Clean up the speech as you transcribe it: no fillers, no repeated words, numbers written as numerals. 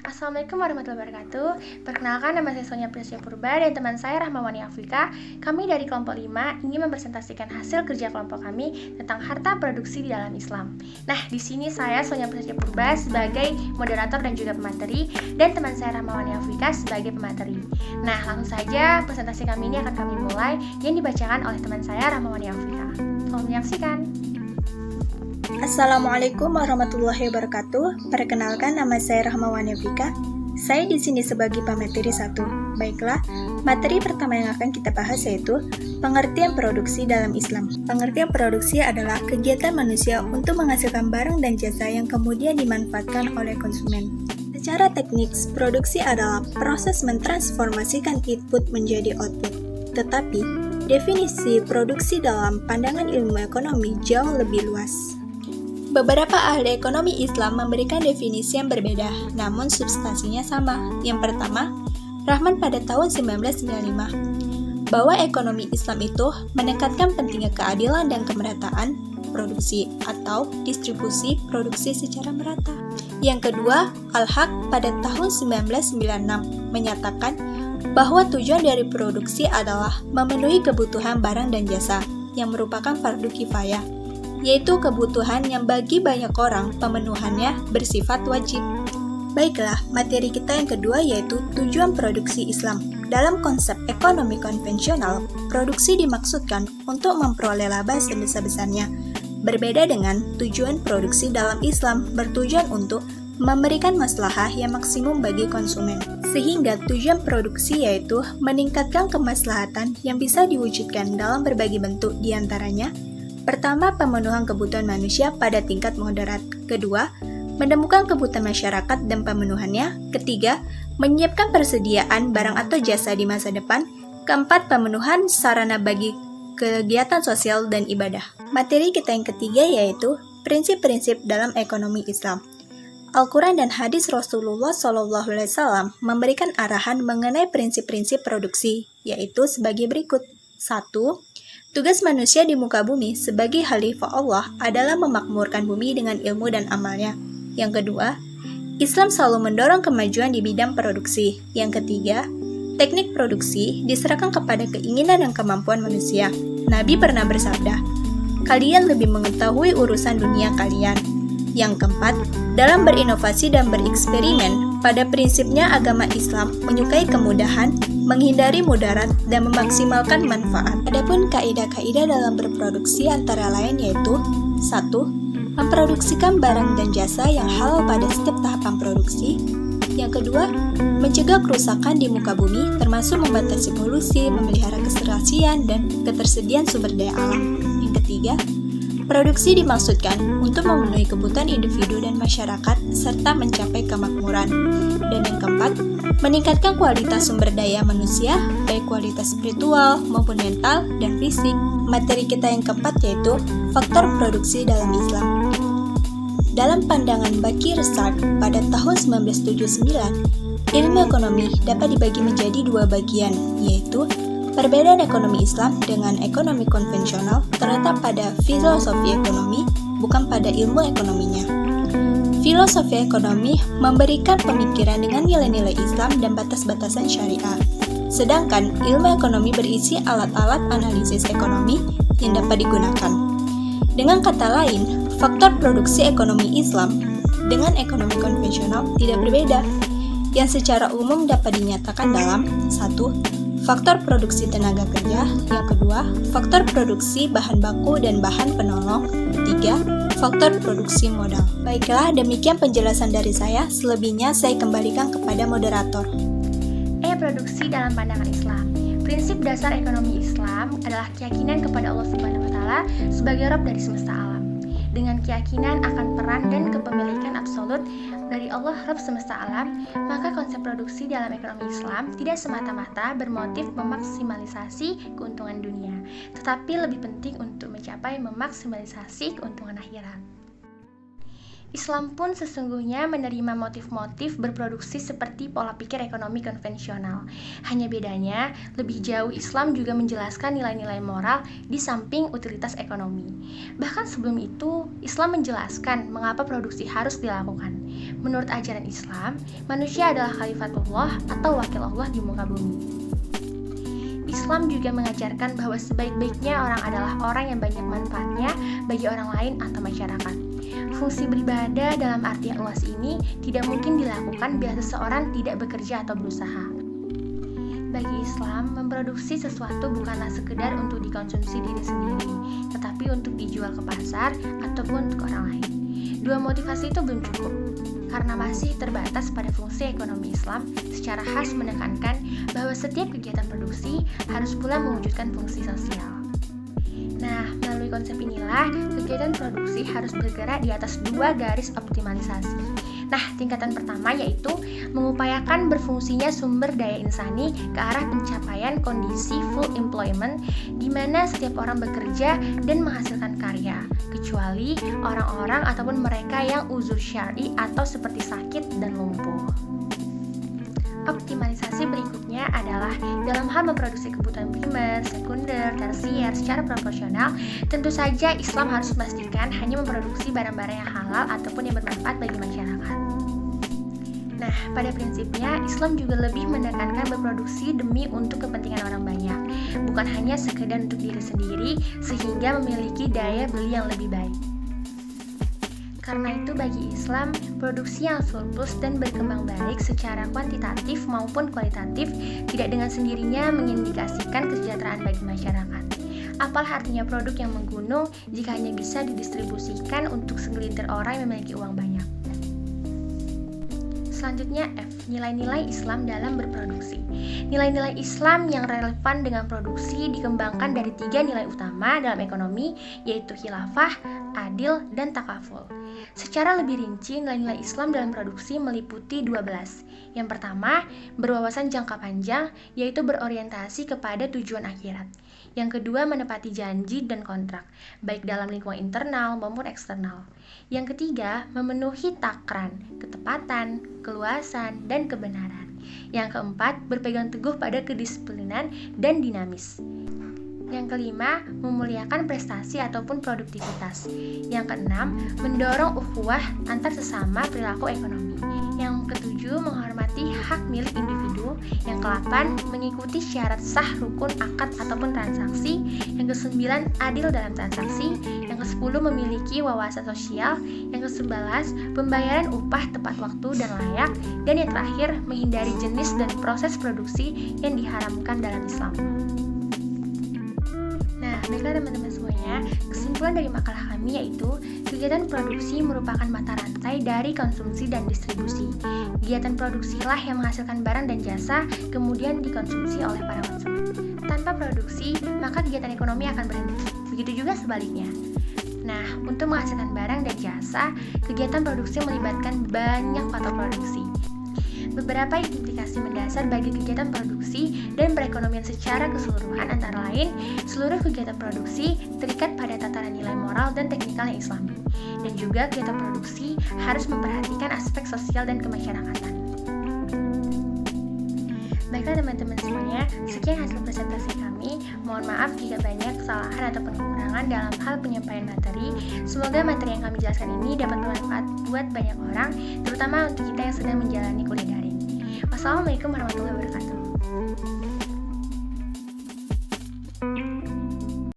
Assalamualaikum warahmatullahi wabarakatuh. Perkenalkan, nama saya Sonia Prisya Purba dan teman saya Rahmawani Afrika. Kami dari kelompok 5 ingin mempresentasikan hasil kerja kelompok kami tentang harta produksi di dalam Islam. Nah, di sini saya Sonia Prisya Purba sebagai moderator dan juga pemateri, dan teman saya Rahmawani Afrika sebagai pemateri. Nah, langsung saja presentasi kami ini akan kami mulai yang dibacakan oleh teman saya Rahmawani Afrika. Selamat menyaksikan. Assalamualaikum warahmatullahi wabarakatuh. Perkenalkan, nama saya Rahmawani Afrika. Saya di sini sebagai pemateri 1. Baiklah, materi pertama yang akan kita bahas yaitu pengertian produksi dalam Islam. Pengertian produksi adalah kegiatan manusia untuk menghasilkan barang dan jasa yang kemudian dimanfaatkan oleh konsumen. Secara teknis, produksi adalah proses mentransformasikan input menjadi output. Tetapi, definisi produksi dalam pandangan ilmu ekonomi jauh lebih luas. Beberapa ahli ekonomi Islam memberikan definisi yang berbeda, namun substansinya sama. Yang pertama, Rahman pada tahun 1995, bahwa ekonomi Islam itu menekankan pentingnya keadilan dan kemerataan produksi atau distribusi produksi secara merata. Yang kedua, Al-Haq pada tahun 1996 menyatakan bahwa tujuan dari produksi adalah memenuhi kebutuhan barang dan jasa yang merupakan fardu kifayah, yaitu kebutuhan yang bagi banyak orang pemenuhannya bersifat wajib. Baiklah, materi kita yang kedua yaitu tujuan produksi Islam. Dalam konsep ekonomi konvensional, produksi dimaksudkan untuk memperoleh laba sebesar-besarnya. Berbeda dengan tujuan produksi dalam Islam bertujuan untuk memberikan maslahah yang maksimum bagi konsumen. Sehingga tujuan produksi yaitu meningkatkan kemaslahatan yang bisa diwujudkan dalam berbagai bentuk, diantaranya pertama, pemenuhan kebutuhan manusia pada tingkat moderat. Kedua, menemukan kebutuhan masyarakat dan pemenuhannya. Ketiga, menyiapkan persediaan barang atau jasa di masa depan. Keempat, pemenuhan sarana bagi kegiatan sosial dan ibadah. Materi kita yang ketiga yaitu prinsip-prinsip dalam ekonomi Islam. Al-Quran dan hadis Rasulullah SAW memberikan arahan mengenai prinsip-prinsip produksi, yaitu sebagai berikut. 1. Tugas manusia di muka bumi sebagai khalifah Allah adalah memakmurkan bumi dengan ilmu dan amalnya. Yang kedua, Islam selalu mendorong kemajuan di bidang produksi. Yang ketiga, teknik produksi diserahkan kepada keinginan dan kemampuan manusia. Nabi pernah bersabda, "Kalian lebih mengetahui urusan dunia kalian." Yang keempat, dalam berinovasi dan bereksperimen, pada prinsipnya agama Islam menyukai kemudahan, menghindari mudarat, dan memaksimalkan manfaat. Adapun kaidah-kaidah dalam berproduksi antara lain yaitu 1. Memproduksikan barang dan jasa yang halal pada setiap tahapan produksi. Yang kedua, mencegah kerusakan di muka bumi termasuk membatasi polusi, memelihara keserasian, dan ketersediaan sumber daya alam. Yang ketiga, produksi dimaksudkan untuk memenuhi kebutuhan individu dan masyarakat serta mencapai kemakmuran. Dan yang keempat, meningkatkan kualitas sumber daya manusia, baik kualitas spiritual maupun mental dan fisik. Materi kita yang keempat yaitu faktor produksi dalam Islam. Dalam pandangan Bakir Sard pada tahun 1979, ilmu ekonomi dapat dibagi menjadi dua bagian, yaitu perbedaan ekonomi Islam dengan ekonomi konvensional terletak pada filosofi ekonomi, bukan pada ilmu ekonominya. Filosofi ekonomi memberikan pemikiran dengan nilai-nilai Islam dan batas-batasan syariah. Sedangkan ilmu ekonomi berisi alat-alat analisis ekonomi yang dapat digunakan. Dengan kata lain, faktor produksi ekonomi Islam dengan ekonomi konvensional tidak berbeda, yang secara umum dapat dinyatakan dalam 1. Faktor produksi tenaga kerja. Yang kedua, faktor produksi bahan baku dan bahan penolong. 3. Faktor produksi modal. Baiklah, demikian penjelasan dari saya. Selebihnya saya kembalikan kepada moderator. Produksi dalam pandangan Islam. Prinsip dasar ekonomi Islam adalah keyakinan kepada Allah Subhanahu wa taala sebagai Rabb dari semesta alam. Dengan keyakinan akan peran dan kepemilikan absolut dari Allah Rabb semesta alam, maka konsep produksi dalam ekonomi Islam tidak semata-mata bermotif memaksimalisasi keuntungan dunia, tetapi lebih penting untuk mencapai memaksimalisasi keuntungan akhirat. Islam pun sesungguhnya menerima motif-motif berproduksi seperti pola pikir ekonomi konvensional. Hanya bedanya, lebih jauh Islam juga menjelaskan nilai-nilai moral di samping utilitas ekonomi. Bahkan sebelum itu, Islam menjelaskan mengapa produksi harus dilakukan. Menurut ajaran Islam, manusia adalah khalifatullah atau wakil Allah di muka bumi. Islam juga mengajarkan bahwa sebaik-baiknya orang adalah orang yang banyak manfaatnya bagi orang lain atau masyarakat. Fungsi beribadah dalam arti yang luas ini tidak mungkin dilakukan bila seseorang tidak bekerja atau berusaha. Bagi Islam, memproduksi sesuatu bukanlah sekedar untuk dikonsumsi diri sendiri, tetapi untuk dijual ke pasar ataupun untuk orang lain. Dua motivasi itu belum cukup, karena masih terbatas pada fungsi ekonomi Islam secara khas menekankan bahwa setiap kegiatan produksi harus pula mewujudkan fungsi sosial. Nah, melalui konsep inilah, kegiatan produksi harus bergerak di atas dua garis optimalisasi. Nah, tingkatan pertama yaitu mengupayakan berfungsinya sumber daya insani ke arah pencapaian kondisi full employment, di mana setiap orang bekerja dan menghasilkan karya, kecuali orang-orang ataupun mereka yang uzur syar'i atau seperti sakit dan lumpuh. Optimalisasi berikutnya adalah dalam hal memproduksi kebutuhan primer, sekunder, tersier secara proporsional. Tentu saja Islam harus memastikan hanya memproduksi barang-barang yang halal ataupun yang bermanfaat bagi masyarakat. Nah, pada prinsipnya Islam juga lebih menekankan berproduksi demi untuk kepentingan orang banyak, bukan hanya sekedar untuk diri sendiri sehingga memiliki daya beli yang lebih baik. Karena itu bagi Islam, produksi yang surplus dan berkembang baik secara kuantitatif maupun kualitatif tidak dengan sendirinya mengindikasikan kesejahteraan bagi masyarakat. Apalah artinya produk yang menggunung jika hanya bisa didistribusikan untuk segelintir orang yang memiliki uang banyak. Selanjutnya F, nilai-nilai Islam dalam berproduksi. Nilai-nilai Islam yang relevan dengan produksi dikembangkan dari 3 nilai utama dalam ekonomi, yaitu khilafah, adil, dan takaful. Secara lebih rinci, nilai-nilai Islam dalam produksi meliputi 12. Yang pertama, berwawasan jangka panjang, yaitu berorientasi kepada tujuan akhirat. Yang kedua, menepati janji dan kontrak, baik dalam lingkungan internal maupun eksternal. Yang ketiga, memenuhi takran, ketepatan, keluasan, dan kebenaran. Yang keempat, berpegang teguh pada kedisiplinan dan dinamis. Yang kelima, memuliakan prestasi ataupun produktivitas. Yang keenam, mendorong ukhuwah antar sesama perilaku ekonomi. Yang ketujuh, menghormati hak milik individu. Yang kedelapan, mengikuti syarat sah rukun akad ataupun transaksi. Yang kesembilan, adil dalam transaksi. Yang kesepuluh, memiliki wawasan sosial. Yang kesebelas, pembayaran upah tepat waktu dan layak. Dan yang terakhir, menghindari jenis dan proses produksi yang diharamkan dalam Islam. Nah, baiklah teman-teman semuanya, kesimpulan dari makalah kami yaitu kegiatan produksi merupakan mata rantai dari konsumsi dan distribusi. Kegiatan produksilah yang menghasilkan barang dan jasa, kemudian dikonsumsi oleh para konsumen. Tanpa produksi, maka kegiatan ekonomi akan berhenti. Begitu juga sebaliknya. Nah, untuk menghasilkan barang dan jasa, kegiatan produksi melibatkan banyak faktor produksi. Beberapa implikasi mendasar bagi kegiatan produksi dan perekonomian secara keseluruhan antara lain, seluruh kegiatan produksi terikat pada tataran nilai moral dan teknikal yang islami. Dan juga kegiatan produksi harus memperhatikan aspek sosial dan kemasyarakatan. Baiklah teman-teman semuanya, sekian hasil presentasi kami. Mohon maaf jika banyak kesalahan atau kekurangan dalam hal penyampaian materi. Semoga materi yang kami jelaskan ini dapat bermanfaat buat banyak orang, terutama untuk kita yang sedang menjalani kuliah daring. Wassalamualaikum warahmatullahi wabarakatuh.